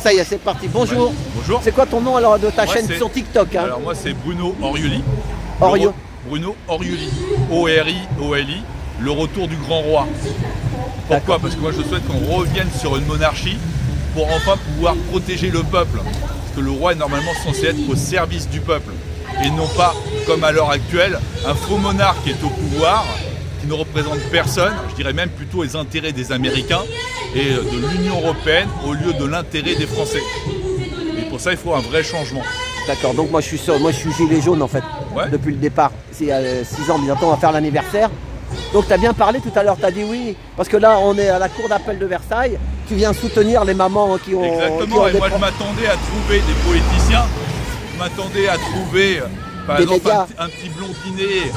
Ça y est, c'est parti. Bonjour. Ouais. Bonjour. C'est quoi ton nom alors de ta chaîne sur TikTok hein? Alors moi c'est Bruno Orioli. Bruno Orioli. O-R-I-O-L-I. Le retour du grand roi. Pourquoi? Parce que moi je souhaite qu'on revienne sur une monarchie pour enfin pouvoir protéger le peuple. Parce que le roi est normalement censé être au service du peuple. Et non pas, comme à l'heure actuelle, un faux monarque qui est au pouvoir, qui ne représente personne, je dirais même plutôt les intérêts des Américains et de l'Union européenne au lieu de l'intérêt des Français. Et pour ça, il faut un vrai changement. D'accord, donc moi je suis gilet jaune en fait, ouais. Depuis le départ. C'est 6 ans, bientôt on va faire l'anniversaire. Donc tu as bien parlé tout à l'heure, tu as dit oui, parce que là on est à la cour d'appel de Versailles, tu viens soutenir les mamans qui ont... Exactement, et moi je m'attendais à trouver des politiciens, je m'attendais à trouver par exemple un petit blondinet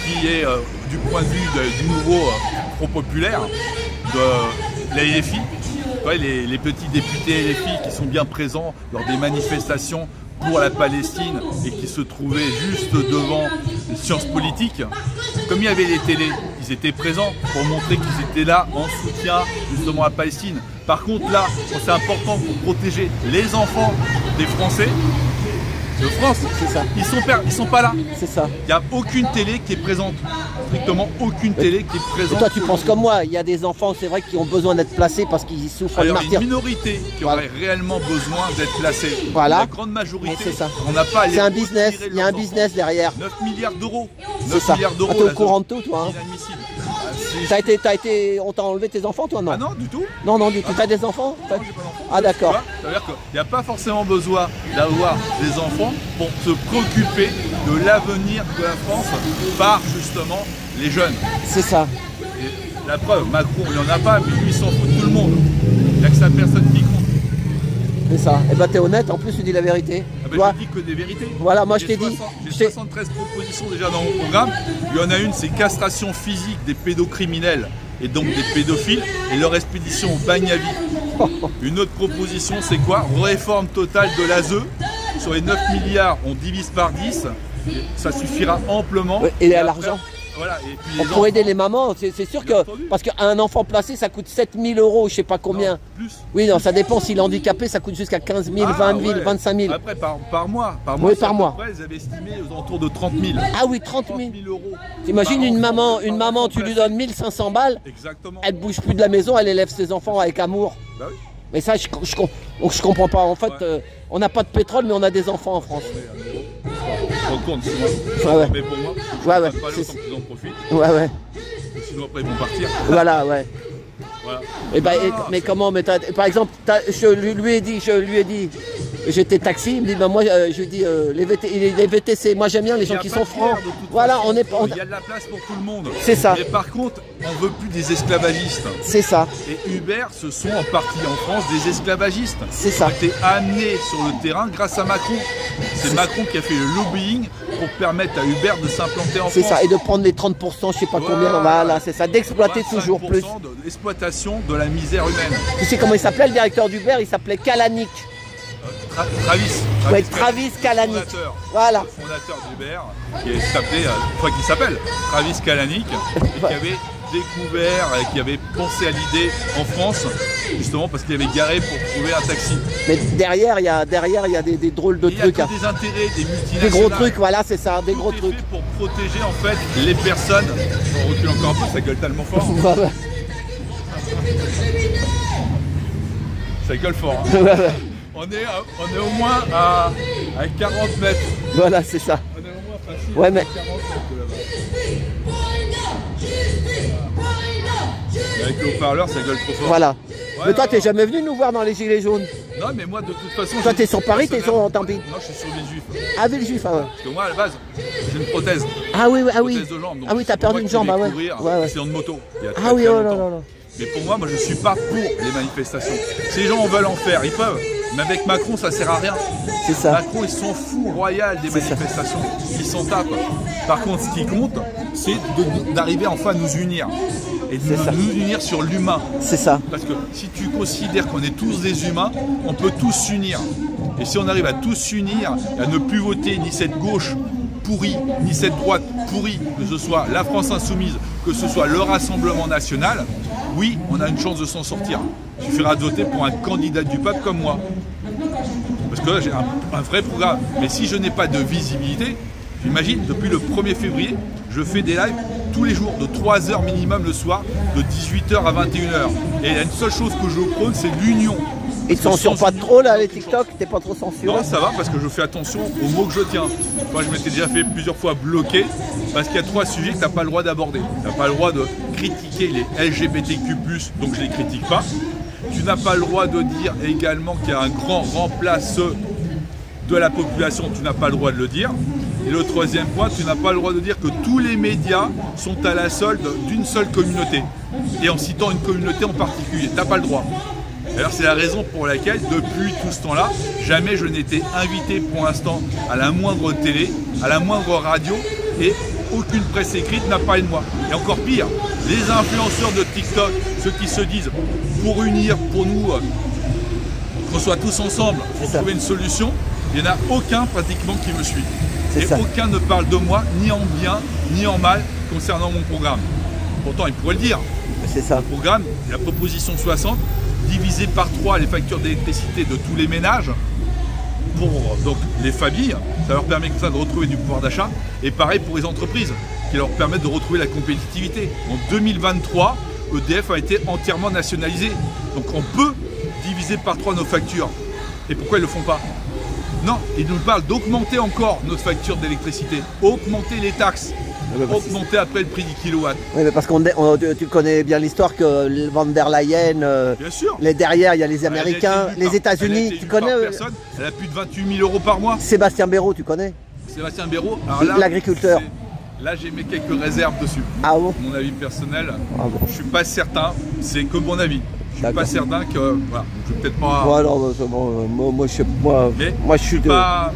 qui est du point de vue du nouveau Front Populaire, de la LFI, les petits députés LFI qui sont bien présents lors des manifestations pour la Palestine et qui se trouvaient juste devant les sciences politiques. Comme il y avait les télés, ils étaient présents pour montrer qu'ils étaient là en soutien justement à la Palestine. Par contre là, c'est important pour protéger les enfants des Français de France, c'est ça. Ils sont pas là. C'est ça. Il n'y a aucune télé qui est présente. Strictement aucune télé qui est présente. Et toi tu penses comme moi, il y a des enfants, c'est vrai, qui ont besoin d'être placés parce qu'ils souffrent de martyrs. Il y a une minorité qui aurait réellement besoin d'être placée. Voilà. La grande majorité, c'est ça. On n'a pas. C'est un business, il y a un business derrière. 9 milliards d'euros. C'est ça. T'es au courant de tout, toi hein. On t'a enlevé tes enfants, toi, non? Ah non, du tout. Non, du tout. T'as des enfants? Non, j'ai pas d'enfants. Ah d'accord. Ça veut dire qu'il n'y a pas forcément besoin d'avoir des enfants pour se préoccuper de l'avenir de la France par justement les jeunes. C'est ça. Et la preuve, Macron, il n'en a pas, mais lui, il s'en fout de tout le monde. Il n'y a que sa personne qui compte. C'est ça. Et bah t'es honnête, en plus tu dis la vérité. Ah bah, je dis que des vérités. Voilà, moi je t'ai dit. J'ai 73 propositions déjà dans mon programme. Il y en a une, c'est castration physique des pédocriminels et donc des pédophiles et leur expédition au bagne à vie. Une autre proposition, c'est quoi? Réforme totale de l'ASE. Sur les 9 milliards, on divise par 10. Ça suffira amplement. Et à l'argent. Voilà, et puis pour aider les mamans, c'est sûr que... Parce qu'un enfant placé, ça coûte 7 000 euros, je sais pas combien. Non, plus. Oui, non, ça dépend. S'il est handicapé, ça coûte jusqu'à 15 000, 20 000, 25 000. Après, par mois. Oui, par mois. Après, ils avaient estimé aux alentours de 30 000. Ah oui, 30 000 euros. T'imagines une maman, tu lui donnes 1500 balles. Exactement. Elle bouge plus de la maison, elle élève ses enfants avec amour. Bah oui. Mais ça, je comprends pas. En fait, on n'a pas de pétrole, mais on a des enfants en France. Compte, mais pour moi, ouais. Pas qu'ils en profitent. Ouais. Sinon après ils vont partir. Voilà, ouais. Voilà. Mais comment, par exemple, je lui ai dit, j'étais taxi, il me dit, bah moi, je lui dis, les VTC, moi j'aime bien les gens qui sont francs. Voilà, il y a de la place pour tout le monde. C'est ça. Mais par contre, on veut plus des esclavagistes. C'est ça. Et Uber, ce sont en partie en France des esclavagistes. C'est ça. Qui ont été amenés sur le terrain grâce à Macron. C'est Macron qui a fait le lobbying pour permettre à Uber de s'implanter en France. C'est ça, et de prendre les 30%, je sais pas combien, voilà, c'est ça, d'exploiter toujours plus. De l'exploitation de la misère humaine. Tu sais comment il s'appelait le directeur d'Uber? Il s'appelait Kalanick. Travis Kalanick. Voilà. Le fondateur d'Uber, qui s'appelle Travis Kalanick, et qui avait découvert, qui avait pensé à l'idée en France, justement parce qu'il avait garé pour trouver un taxi. Mais derrière, il y a des drôles de trucs. Il y a des intérêts, des multinationales. Des gros trucs, voilà, c'est ça, des gros trucs. Pour protéger en fait les personnes. On recule encore un peu, ça gueule tellement fort. Ça gueule fort. Hein. On est au moins à 40 mètres. Voilà, c'est ça. On est au moins facile à 40 mètres de là-bas. Avec le haut-parleur, ça gueule trop fort. Voilà. Mais toi, t'es jamais venu nous voir dans les Gilets jaunes? Non, mais moi, de toute façon... Toi, t'es sur Paris, t'es sur Antambie? Non, je suis sur Villejuif. Ah, Villejuif, ah ouais. Parce que moi, à la base, j'ai une prothèse. Ah oui, ah oui. De jambe, ah oui, t'as perdu une jambe, ah ouais. C'est en moto. Ah oui, oh là là. Mais pour moi, je ne suis pas pour les manifestations. Si les gens veulent en faire, ils peuvent. Mais avec Macron, ça sert à rien. C'est ça. Macron, ils s'en fout royal des manifestations. Ils s'en tapent. Par contre, ce qui compte, c'est d'arriver enfin à nous unir. Et de nous unir sur l'humain. C'est ça. Parce que si tu considères qu'on est tous des humains, on peut tous s'unir. Et si on arrive à tous s'unir, à ne plus voter ni cette gauche pourrie, ni cette droite pourrie, que ce soit la France Insoumise, que ce soit le Rassemblement National, oui, on a une chance de s'en sortir. il suffira de voter pour un candidat du peuple comme moi. Parce que là, j'ai un vrai programme. Mais si je n'ai pas de visibilité, j'imagine, depuis le 1er février, je fais des lives tous les jours, de 3 heures minimum le soir, de 18h à 21h. Et il y a une seule chose que je prône, c'est l'union. Ils ne censurent pas trop là les TikTok? T'es pas trop censuré? Non, ça va parce que je fais attention aux mots que je tiens. Moi, je m'étais déjà fait plusieurs fois bloquer parce qu'il y a 3 sujets que tu n'as pas le droit d'aborder. Tu n'as pas le droit de critiquer les LGBTQ+, donc je ne les critique pas. Tu n'as pas le droit de dire également qu'il y a un grand remplaceur de la population, tu n'as pas le droit de le dire. Et le 3e point, tu n'as pas le droit de dire que tous les médias sont à la solde d'une seule communauté. Et en citant une communauté en particulier, tu n'as pas le droit. Alors c'est la raison pour laquelle, depuis tout ce temps-là, jamais je n'ai été invité pour l'instant à la moindre télé, à la moindre radio, et aucune presse écrite n'a parlé de moi. Et encore pire, les influenceurs de TikTok, ceux qui se disent pour unir, pour nous, qu'on soit tous ensemble, pour trouver une solution, il n'y en a aucun pratiquement qui me suit. Et aucun ne parle de moi, ni en bien, ni en mal, concernant mon programme. Pourtant, il pourrait le dire. C'est ça. Le programme, la proposition 60, diviser par 3 les factures d'électricité de tous les ménages pour donc les familles, ça leur permet comme ça de retrouver du pouvoir d'achat, et pareil pour les entreprises, qui leur permettent de retrouver la compétitivité. En 2023, EDF a été entièrement nationalisé, donc on peut diviser par 3 nos factures. Et pourquoi ils ne le font pas? Non, ils nous parlent d'augmenter encore notre facture d'électricité, augmenter les taxes, augmenter après le prix du kilowatt. Oui, mais parce que tu connais bien l'histoire que Van der Leyen, bien sûr. Derrière il y a les Américains, les États-Unis, tu connais Elle a plus de 28 000 € par mois. Sébastien Béraud, tu connais? Sébastien Béraud, l'agriculteur. Là j'ai mis quelques réserves dessus. Ah bon? Mon avis personnel, bon. Je suis pas certain, c'est que mon avis. Je suis pas certain que, voilà, je vais peut-être pas... Ouais, non, moi je suis pas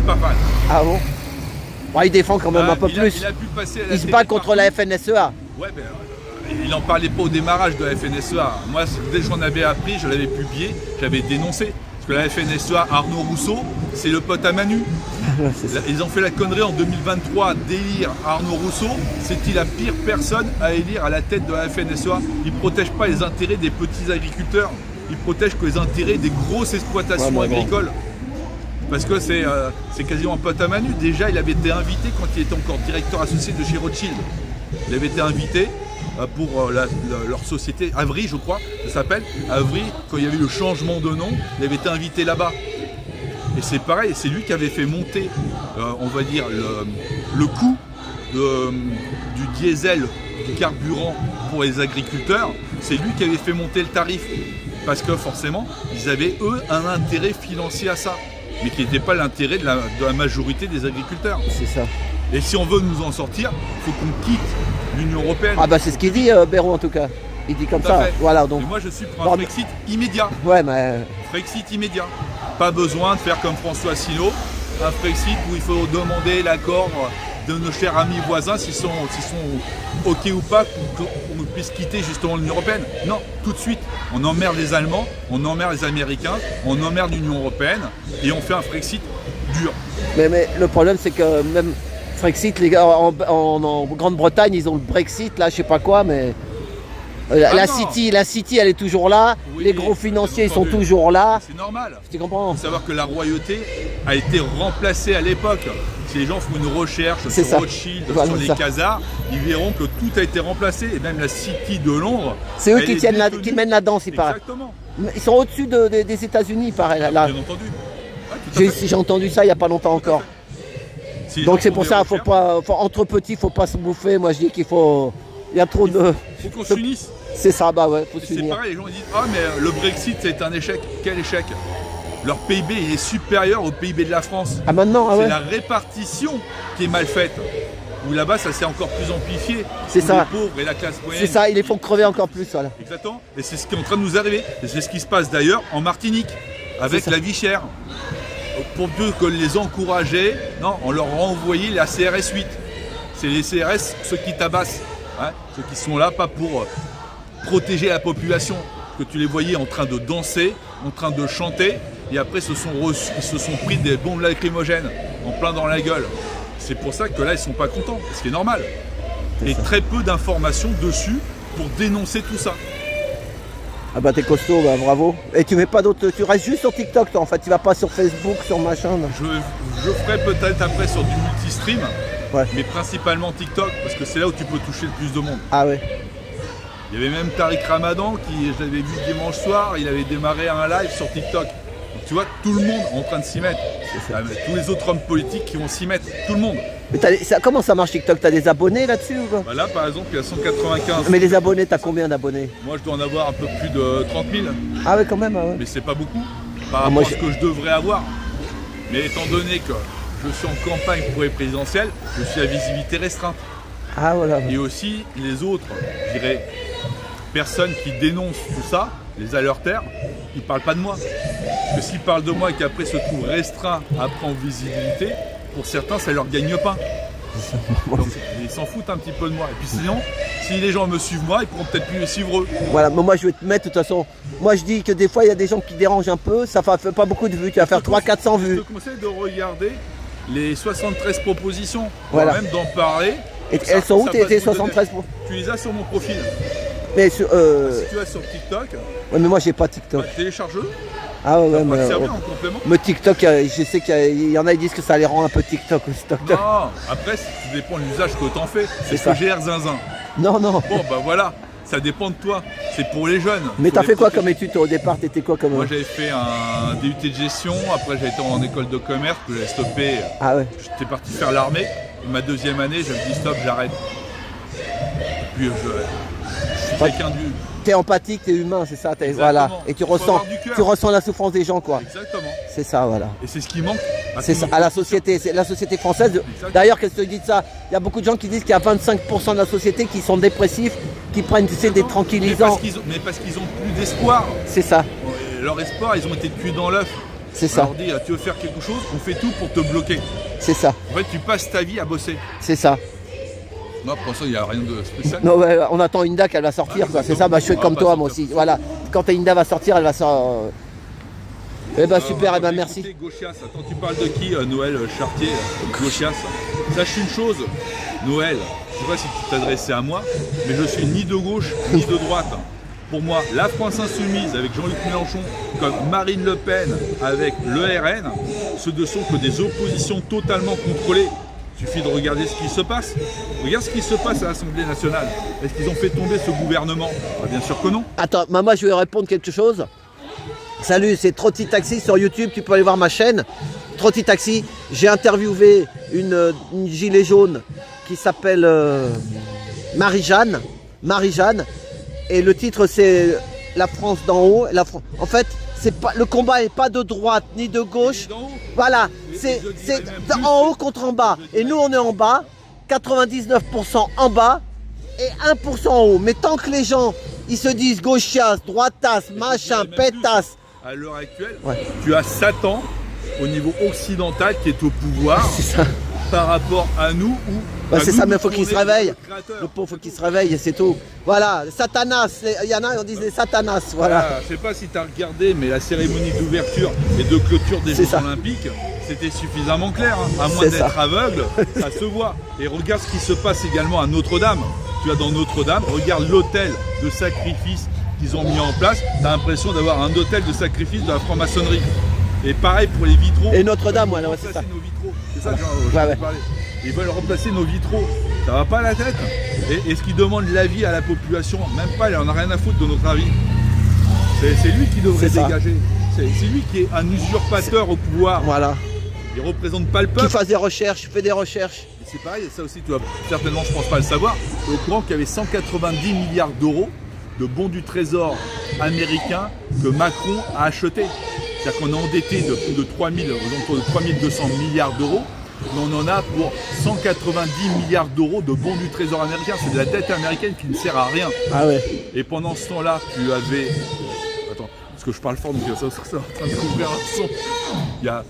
fan. Ah bon? Ouais, il défend quand même un peu plus. Il a pu passer à la il se bat contre la FNSEA. Ouais, mais il n'en parlait pas au démarrage de la FNSEA. Moi, dès que j'en avais appris, je l'avais publié, j'avais dénoncé. Parce que la FNSEA, Arnaud Rousseau, c'est le pote à Manu. Ils ont fait la connerie en 2023 d'élire Arnaud Rousseau. C'est-il la pire personne à élire à la tête de la FNSEA? Il ne protège pas les intérêts des petits agriculteurs. Il protège que les intérêts des grosses exploitations agricoles. Parce que c'est quasiment un pote à Manu. Déjà, il avait été invité quand il était encore directeur associé de chez Rothschild. Il avait été invité pour leur société, Avry je crois, ça s'appelle. Avry, quand il y avait eu le changement de nom, il avait été invité là-bas. Et c'est pareil, c'est lui qui avait fait monter, on va dire, le coût du diesel, du carburant pour les agriculteurs. C'est lui qui avait fait monter le tarif. Parce que forcément, ils avaient, eux, un intérêt financier à ça. Mais qui n'était pas l'intérêt de la majorité des agriculteurs. C'est ça. Et si on veut nous en sortir, il faut qu'on quitte l'Union européenne. Ah bah c'est ce qu'il dit, Béraud en tout cas. Il dit comme ça. Voilà, donc. Et moi je suis pour un Brexit immédiat. Ouais, mais... Brexit immédiat. Pas besoin de faire comme François Asselineau, un Brexit où il faut demander l'accord de nos chers amis voisins s'ils sont OK ou pas pour qu'on puisse quitter justement l'Union européenne. Non, tout de suite, on emmerde les Allemands, on emmerde les Américains, on emmerde l'Union européenne et on fait un Brexit dur. Mais le problème c'est que même Brexit, les gars, en Grande-Bretagne, ils ont le Brexit, là, je sais pas quoi, mais... la City, elle est toujours là, oui, les gros financiers ils sont toujours là. C'est normal. Tu comprends? Il faut savoir que la royauté a été remplacée à l'époque. Si les gens font une recherche sur Rothschild, sur les Khazars, ils verront que tout a été remplacé. Et même la City de Londres. C'est eux qui mènent la danse, il paraît. Exactement. Ils sont au-dessus des États-Unis, il paraît. Là. Bien entendu. J'ai entendu ça il n'y a pas longtemps encore. Donc c'est pour ça, entre petits, il ne faut pas se bouffer. Moi je dis qu'il faut... Il y a trop de... Il faut qu'on s'unisse. C'est ça, bah ouais, faut s'unir. C'est pareil, les gens disent « Ah mais le Brexit c'est un échec ». Quel échec? Leur PIB il est supérieur au PIB de la France. Ah maintenant, ah ouais. C'est la répartition qui est mal faite. Où là-bas ça s'est encore plus amplifié. C'est ça. Les pauvres et la classe moyenne. C'est ça, ils les font crever encore plus. Voilà. Exactement. Et c'est ce qui est en train de nous arriver. Et c'est ce qui se passe d'ailleurs en Martinique, avec la vie chère. Pour peu que les encourager, non, on leur a envoyé la CRS 8. C'est les CRS, ceux qui tabassent. Hein, ceux qui sont là, pas pour protéger la population, que tu les voyais en train de danser, en train de chanter, et après ils se sont pris des bombes lacrymogènes en plein dans la gueule. C'est pour ça que là ils sont pas contents, ce qui est normal. Et très peu d'informations dessus pour dénoncer tout ça. Ah bah t'es costaud, bah bravo. Et tu mets pas d'autres, tu restes juste sur TikTok toi en fait, tu vas pas sur Facebook, sur machin. Je ferai peut-être après sur du multi-stream, ouais. Mais principalement TikTok, parce que c'est là où tu peux toucher le plus de monde. Ah ouais. Il y avait même Tariq Ramadan qui, je l'avais vu dimanche soir, il avait démarré un live sur TikTok. Donc tu vois, tout le monde est en train de s'y mettre. Tous les autres hommes politiques qui vont s'y mettre, tout le monde. Mais comment ça marche TikTok? T'as des abonnés là-dessus ou quoi? Bah là par exemple il y a 195. Mais les abonnés, t'as combien d'abonnés? Moi je dois en avoir un peu plus de 30 000. Ah ouais quand même, ah ouais. Mais c'est pas beaucoup par rapport à ce que je devrais avoir. Mais étant donné que je suis en campagne pour les présidentielles, je suis à visibilité restreinte. Ah voilà. Et aussi les autres, je dirais, personnes qui dénoncent tout ça, les alerteurs, ils parlent pas de moi. Parce que s'ils parlent de moi et qu'après se trouvent restreints après en visibilité, pour certains ça leur gagne pas. Donc ils s'en foutent un petit peu de moi. Et puis sinon, si les gens me suivent moi, ils pourront peut-être plus me suivre eux. Voilà, mais moi je vais te mettre de toute façon. Moi je dis que des fois il y a des gens qui dérangent un peu, ça fait pas beaucoup de vues, tu vas faire 300-400 vues. Je te conseille de regarder les 73 propositions, voilà. Même d'en parler. Et elles sont où tes 73 Tu les as sur mon profil. Mais si tu vas sur TikTok. Ouais mais moi j'ai pas TikTok. Bah, télécharge-le. Ah ouais, mais servir en complément. Mais TikTok, je sais qu'il y en a qui disent que ça les rend un peu TikTok aussi. Non, après ça dépend de l'usage que t'en fais. Est-ce que j'ai l'air zinzin? Non, non. Bon bah voilà, ça dépend de toi. C'est pour les jeunes. Mais t'as fait quoi comme étude au départ? T'étais quoi comme... Moi j'avais fait un DUT de gestion, après j'ai été en école de commerce, que j'ai stoppé. Ah ouais. J'étais parti faire l'armée. Ma deuxième année, je me dis stop, j'arrête. Et puis je suis quelqu'un du... T'es empathique, t'es humain, c'est ça, voilà. Et tu ressens la souffrance des gens, quoi. Exactement. C'est ça, voilà. Et c'est ce qui manque c'est ça, à la société, c'est la société française. D'ailleurs, qu'est-ce que tu dis de ça? Il y a beaucoup de gens qui disent qu'il y a 25% de la société qui sont dépressifs, qui prennent, tu sais, des tranquillisants. Mais parce qu'ils ont plus d'espoir. C'est ça. Leur espoir, ils ont été cuits dans l'œuf. C'est ça. On leur dit, tu veux faire quelque chose, on fait tout pour te bloquer. C'est ça. En fait, tu passes ta vie à bosser. C'est ça. Non, pour ça, il n'y a rien de spécial. Non, ouais, on attend Inda qu'elle va sortir, quoi. C'est ça, bah, je suis comme toi, moi aussi. Voilà. Quand Inda va sortir, elle va sortir. Eh ben super, eh ben merci. Gauchias, attends, tu parles de qui, Noël Chartier, Gauchias? Sache une chose, Noël, je ne sais pas si tu t'adressais à moi, mais je suis ni de gauche ni de droite. Pour moi, la France Insoumise avec Jean-Luc Mélenchon, comme Marine Le Pen avec le RN, ce ne sont que des oppositions totalement contrôlées. Il suffit de regarder ce qui se passe. Regarde ce qui se passe à l'Assemblée nationale. Est-ce qu'ils ont fait tomber ce gouvernement? Bien sûr que non. Attends, maman, je vais répondre quelque chose. Salut, c'est Trotti Taxi sur YouTube, tu peux aller voir ma chaîne. Trotti Taxi, j'ai interviewé une gilet jaune qui s'appelle Marie-Jeanne. Marie-Jeanne. Et le titre c'est La France d'en haut. En fait, le combat n'est pas de droite ni de gauche. Voilà, c'est en haut contre en bas. Et nous on est en bas, 99% en bas et 1% en haut. Mais tant que les gens ils se disent gauchias, droitas, machin, pétasse. À l'heure actuelle, tu as Satan au niveau occidental qui est au pouvoir par rapport à nous. C'est ça, mais il faut qu'il se réveille. Le pauvre, faut qu'il se réveille et c'est tout. Voilà, Satanas, il y en a, on dit les Satanas. Voilà. Je sais pas si tu as regardé, mais la cérémonie d'ouverture et de clôture des Jeux Olympiques, c'était suffisamment clair. Hein. À moins d'être aveugle, ça se voit. Et regarde ce qui se passe également à Notre-Dame. Tu as dans Notre-Dame, regarde l'autel de sacrifice qu'ils ont mis en place. Tu as l'impression d'avoir un autel de sacrifice de la franc-maçonnerie. Et pareil pour les vitraux. Et Notre-Dame, ouais, c'est ça. Nos vitraux. C'est ça que je parlais. Ils veulent remplacer nos vitraux. Ça va pas à la tête. Et ce qui demande l'avis à la population, même pas, il en a rien à foutre de notre avis. C'est lui qui devrait dégager. C'est lui qui est un usurpateur au pouvoir. Voilà. Il représente pas le peuple. Qui fasse des recherches, fait des recherches. C'est pareil, ça aussi, tu vas certainement, je pense pas le savoir. Tu es au courant qu'il y avait 190 milliards d'euros de bons du trésor américain que Macron a acheté. C'est-à-dire qu'on est endetté de plus de 3200 milliards d'euros, mais on en a pour 190 milliards d'euros de bons du trésor américain. C'est de la dette américaine qui ne sert à rien. Ah ouais. Et pendant ce temps-là, tu avais... Attends, parce que je parle fort, donc ça est en train de couvrir un son. Il y a...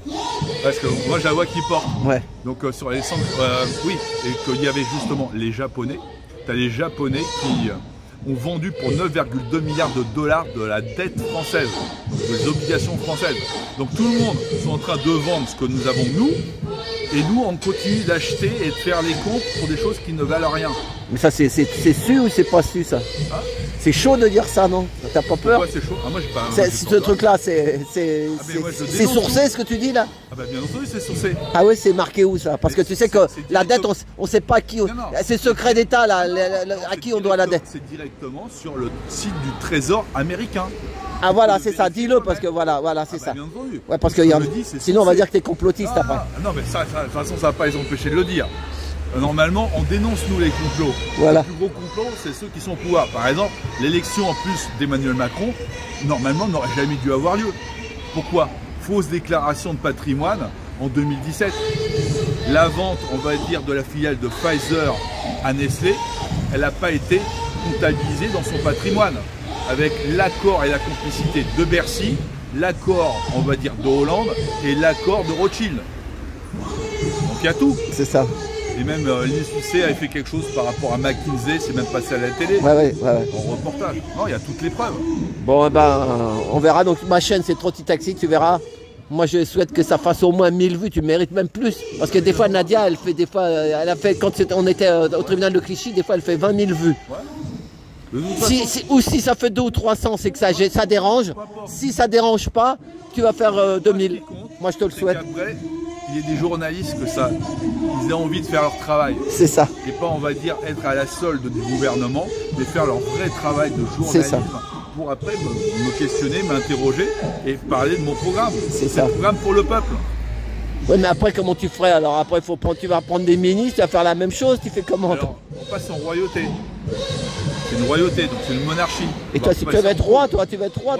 Parce que moi, j'ai la voix qui porte. Ouais. Donc sur les centres... oui, et qu'il y avait justement les Japonais. Tu as les Japonais qui... ont vendu pour 9,2 milliards de dollars de la dette française, donc des obligations françaises. Donc tout le monde est en train de vendre ce que nous avons nous, et nous on continue d'acheter et de faire les comptes pour des choses qui ne valent rien. Mais ça c'est su ou c'est pas su ça? C'est chaud de dire ça, non? T'as pas peur? Pourquoi c'est chaud? Ah, moi, j'ai pas. Ce truc-là, c'est sourcé ce que tu dis là? Ah bah bien entendu, c'est sourcé. Ah ouais, c'est marqué où ça? Parce que tu sais que la dette, on sait pas à qui. C'est secret d'État là, à qui on doit la dette. C'est directement sur le site du Trésor américain. Ah voilà, c'est ça, dis-le parce que voilà, c'est ça. Bien entendu. Ouais, parce que sinon on va dire que t'es complotiste après. Non, mais ça, de toute façon, ça va pas les empêcher de le dire. Normalement, on dénonce nous les complots. Voilà. Les plus gros complots, c'est ceux qui sont au pouvoir. Par exemple, l'élection en plus d'Emmanuel Macron, normalement, n'aurait jamais dû avoir lieu. Pourquoi? Fausse déclaration de patrimoine en 2017. La vente, on va dire, de la filiale de Pfizer à Nestlé, elle n'a pas été comptabilisée dans son patrimoine. Avec l'accord et la complicité de Bercy, l'accord, on va dire, de Hollande et l'accord de Rothschild. Donc il y a tout. C'est ça. Et même l'INSEE a fait quelque chose par rapport à McKinsey, c'est même passé à la télé, ouais. en reportage. Non, il y a toutes les preuves. Bon, ben, on verra. Donc ma chaîne, c'est Trotti Taxi, tu verras. Moi, je souhaite que ça fasse au moins 1000 vues, tu mérites même plus. Parce que des fois, Nadia, elle fait des fois, elle a fait, quand on était au tribunal de Clichy, des fois, elle fait 20 000 vues. Ouais. Ou si ça fait 200 ou 300, c'est que ça dérange. Si ça dérange pas, tu vas faire 2000. Moi, je te le souhaite. Après, il y a des journalistes que ça, ils ont envie de faire leur travail. C'est ça. Et pas, on va dire, être à la solde du gouvernement, mais faire leur vrai travail de journalisme. Pour après me questionner, m'interroger et parler de mon programme. C'est ça. Le programme pour le peuple. Oui, mais après, comment tu ferais? Alors après, tu vas prendre des ministres, tu vas faire la même chose, tu fais comment? Alors, on passe en royauté. C'est une royauté, donc c'est une monarchie. Et toi, tu vas être roi, toi, tu vas être roi.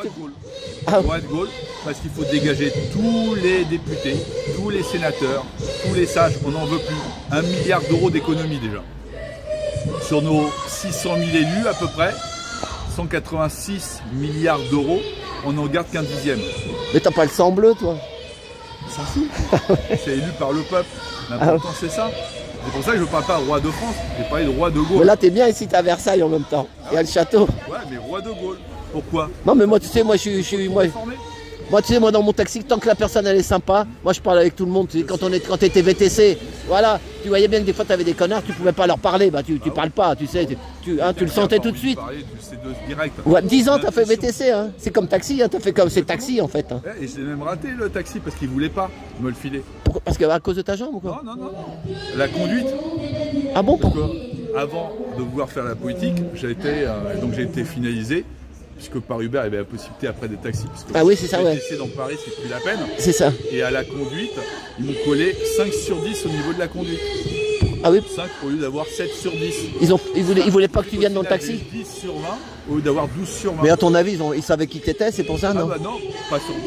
Roi de Gaulle, parce qu'il faut dégager tous les députés, tous les sénateurs, tous les sages, on n'en veut plus. 1 milliard d'euros d'économie déjà. Sur nos 600 000 élus à peu près, 186 milliards d'euros, on n'en garde qu'un dixième. Mais t'as pas le sang bleu, toi? On s'en fout. C'est élu par le peuple. L'important, c'est ça. C'est pour ça que je ne parle pas roi de France, j'ai parlé de roi de Gaulle. Mais là, t'es bien ici, t'es à Versailles en même temps. Il y a le château. Ouais, mais roi de Gaulle. Pourquoi? Non, mais moi, tu sais, moi, tu sais, moi, dans mon taxi, tant que la personne, elle est sympa, moi, je parle avec tout le monde. Tu sais, quand t'étais VTC, voilà, tu voyais bien que des fois, t'avais des connards, tu pouvais pas leur parler. Bah, tu parles pas, tu sais, tu le sentais tout de suite. Ouais, 10 ans, t'as fait VTC, hein. C'est comme taxi, hein. T'as fait comme c'est taxi, en fait. Hein. Et j'ai même raté le taxi parce qu'il voulait pas me le filer. Parce qu'à cause de ta jambe ou quoi? Non. La conduite. Ah bon? Pourquoi? Avant de vouloir faire la politique, j'ai été finalisé. Puisque par Uber, il y avait la possibilité après des taxis. Ah oui, c'est ça, ouais. VTC dans Paris, c'est plus la peine. C'est ça. Et à la conduite, ils m'ont collé 5 sur 10 au niveau de la conduite. Ah oui? 5 au lieu d'avoir 7 sur 10. Ils voulaient pas que tu viennes dans le taxi? 10 sur 20 au lieu d'avoir 12 sur 20. Mais à ton avis, ils savaient qui t'étais, c'est pour ça, non? Ah bah non,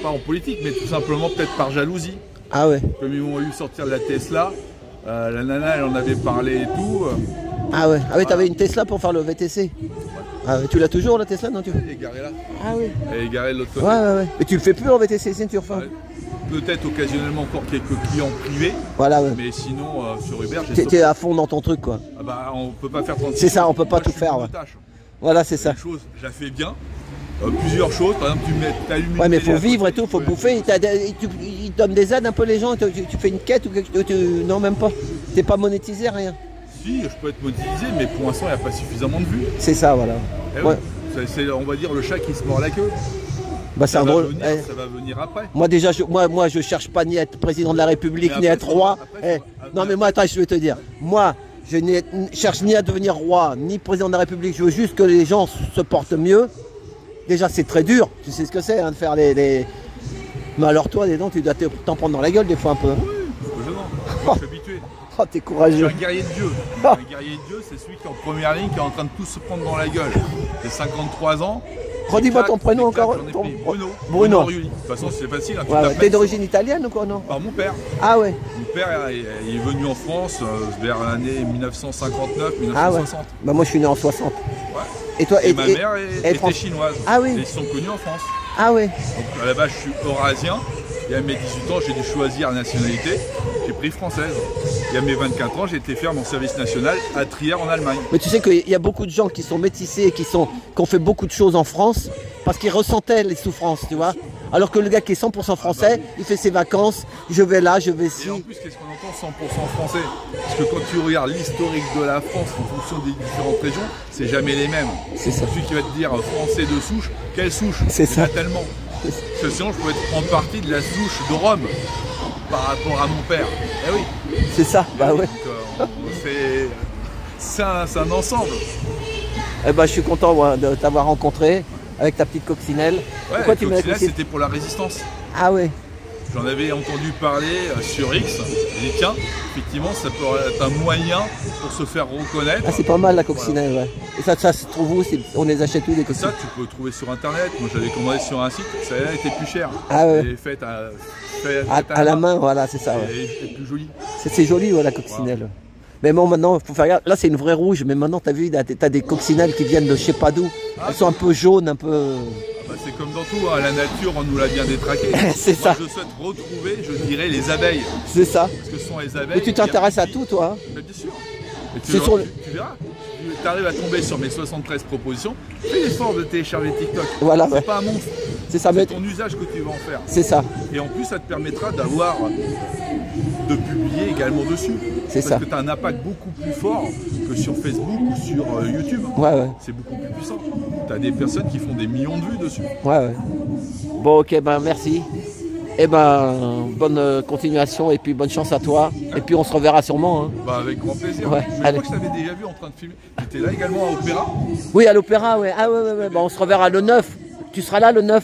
pas en politique, mais tout simplement peut-être par jalousie. Ah ouais. Comme ils m'ont eu sortir de la Tesla, la nana, elle en avait parlé et tout. Ah ouais, t'avais une Tesla pour faire le VTC? Ah, tu l'as toujours la Tesla, non? Elle est garée là. Ah oui. Elle est garée de l'autre côté. Ouais. Mais tu le fais plus en VTC, si tu refais. Ouais. Peut-être occasionnellement encore quelques clients privés. Voilà, ouais. Mais sinon, sur Uber, j'ai T'es à fond dans ton truc, quoi. Ah bah, on peut pas faire 36 C'est ça, on peut pas tout faire. Ouais. Voilà, c'est ça. Une chose, je la fais bien. Plusieurs choses, par exemple, t'allumes une ouais, mais faut vivre et tout, faut bouffer. Ils donnent des aides un peu les gens. Tu fais une quête ou quelque chose? Non, même pas. T'es pas monétisé, rien. Si, je peux être monétisé, mais pour l'instant, il n'y a pas suffisamment de vues. C'est ça, voilà. Ouais. C'est, on va dire, le chat qui se mord la queue. Bah, ça va venir après. Moi, déjà, moi, je cherche pas ni à être président de la République, ni à être roi. Non, mais moi, attends, je vais te dire. Moi, je cherche ni à devenir roi, ni président de la République. Je veux juste que les gens se portent mieux. Déjà, c'est très dur. Tu sais ce que c'est, hein, de faire les... Mais alors, toi, dis donc, tu dois t'en prendre dans la gueule des fois un peu. Oui, je suis habitué. Oh, t'es courageux. Je suis un guerrier de Dieu. Un guerrier de Dieu, c'est celui qui est en première ligne, qui est en train de tout se prendre dans la gueule. J'ai 53 ans. Redis-moi ton prénom encore. Bruno. De toute façon, c'est facile. Hein, t'es d'origine italienne ou quoi, non? Par mon père. Ah ouais. Mon père il est venu en France vers l'année 1959-1960. Ah ouais. Bah moi, je suis né en 60. Ouais. Et toi, ma mère était chinoise. Ah oui. Et ils sont connus en France. Ah ouais. Donc à la base, je suis eurasien. Et à mes 18 ans, j'ai dû choisir la nationalité. J'ai pris française. Et à mes 24 ans, j'ai été faire mon service national à Trier en Allemagne. Mais tu sais qu'il y a beaucoup de gens qui sont métissés, qui ont fait beaucoup de choses en France parce qu'ils ressentaient les souffrances, tu vois. Alors que le gars qui est 100% français, il fait ses vacances, je vais là, je vais ici. Et en plus, qu'est-ce qu'on entend 100% français? Parce que quand tu regardes l'historique de la France en fonction des différentes régions, c'est jamais les mêmes. C'est ça. Celui qui va te dire français de souche, quelle souche? C'est ça. Tellement. Parce que sinon, je pourrais être en partie de la souche de Rome par rapport à mon père. Eh oui. C'est ça, bah ouais. C'est un ensemble. Eh ben, je suis content moi, de t'avoir rencontré avec ta petite coccinelle. Ouais, pourquoi tu m'as coccinelle, c'était pour la résistance. Ah ouais. J'en avais entendu parler sur X. J'ai dit tiens, effectivement, ça peut être un moyen pour se faire reconnaître. Ah, c'est pas mal la coccinelle, voilà. Ouais. Et ça se trouve où? On les achète où les coccinelles? Ça, tu peux le trouver sur internet. Moi, j'avais commandé sur un site. Ça a été plus cher. Ah ouais. Et fait à la main, voilà, c'est ça. Ouais. Et plus joli. C'est joli, ouais, la coccinelle. Voilà. Mais bon, maintenant, il faut faire gaffe. Là, c'est une vraie rouge, mais maintenant, tu as vu, tu as des coccinelles qui viennent de je sais pas d'où. Elles sont un peu jaunes, un peu. Bah, c'est comme dans tout, hein. La nature, on nous l'a bien détraqué. C'est ça. Je souhaite retrouver, je dirais, les abeilles. C'est ça. Parce que ce sont les abeilles. Mais tu t'intéresses à tout, toi. Mais bien sûr. Et tu verras. Tu arrives à tomber sur mes 73 propositions. Fais l'effort de télécharger TikTok. Voilà. C'est pas un monstre. C'est ça. C'est ton usage que tu vas en faire. C'est ça. Et en plus, ça te permettra de publier également dessus. C'est ça. Parce que tu as un impact beaucoup plus fort que sur Facebook ou sur YouTube. Ouais. C'est beaucoup plus puissant. Tu as des personnes qui font des millions de vues dessus. Ouais. Bon, ok, ben merci. Et ben, bonne continuation et puis bonne chance à toi. Et puis on se reverra sûrement. Hein. Bah, avec grand plaisir. Ouais. Je crois que je t'avais déjà vu en train de filmer. Tu étais là également à l'Opéra? Oui, à l'Opéra, ouais. Ah ouais. Bon, on se reverra le 9. Tu seras là le 9?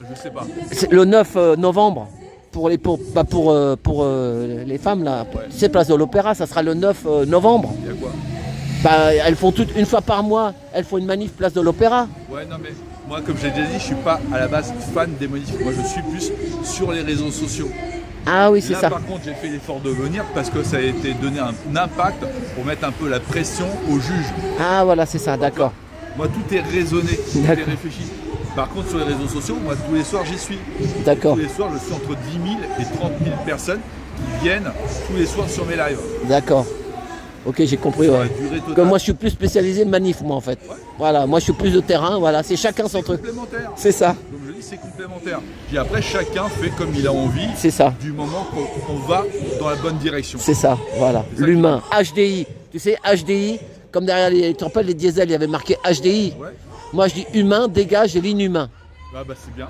Je sais pas. C'est le 9 novembre. Pour les femmes là, ouais. Tu sais, place de l'Opéra, ça sera le 9 novembre. Il y a quoi? Bah, elles font toutes une fois par mois, elles font une manif place de l'Opéra. Ouais, non mais moi, comme j'ai déjà dit, je suis pas à la base fan des manifs. Moi, je suis plus sur les réseaux sociaux. Ah oui, c'est ça. Par contre, j'ai fait l'effort de venir parce que ça a été donné un impact pour mettre un peu la pression aux juges. Ah voilà, c'est ça, d'accord. Moi, tout est raisonné, tout est réfléchi. Par contre, sur les réseaux sociaux, moi, tous les soirs, j'y suis. D'accord. Tous les soirs, je suis entre 10 000 et 30 000 personnes qui viennent tous les soirs sur mes lives. D'accord. Ok, j'ai compris. Ouais. Comme moi, je suis plus spécialisé manif, moi, en fait. Ouais. Voilà, moi, je suis plus de terrain. Voilà, c'est chacun son truc. C'est complémentaire. C'est ça. Donc, je dis, c'est complémentaire. Puis après, chacun fait comme il a envie. C'est ça. Du moment qu'on va dans la bonne direction. C'est ça, voilà. L'humain. HDI. Tu sais, HDI, comme derrière tu te rappelles les diesels, il y avait marqué HDI. Ouais. Moi, je dis humain, dégage et l'inhumain. Ah bah c'est bien.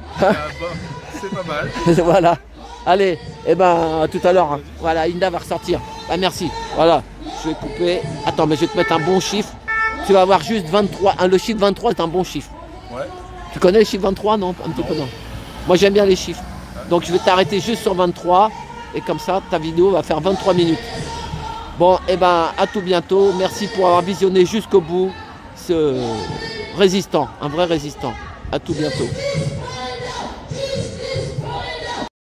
C'est pas mal. Voilà. Allez, et ben tout à l'heure, hein. Voilà, Inda va ressortir. Ah, merci. Voilà, je vais couper. Attends, mais je vais te mettre un bon chiffre. Tu vas avoir juste 23. Le chiffre 23 est un bon chiffre. Ouais. Tu connais le chiffre 23? Non, un petit peu non. Moi, j'aime bien les chiffres. Ouais. Donc, je vais t'arrêter juste sur 23. Et comme ça, ta vidéo va faire 23 minutes. Bon, et ben à tout bientôt. Merci pour avoir visionné jusqu'au bout ce résistant, un vrai résistant. À tout bientôt.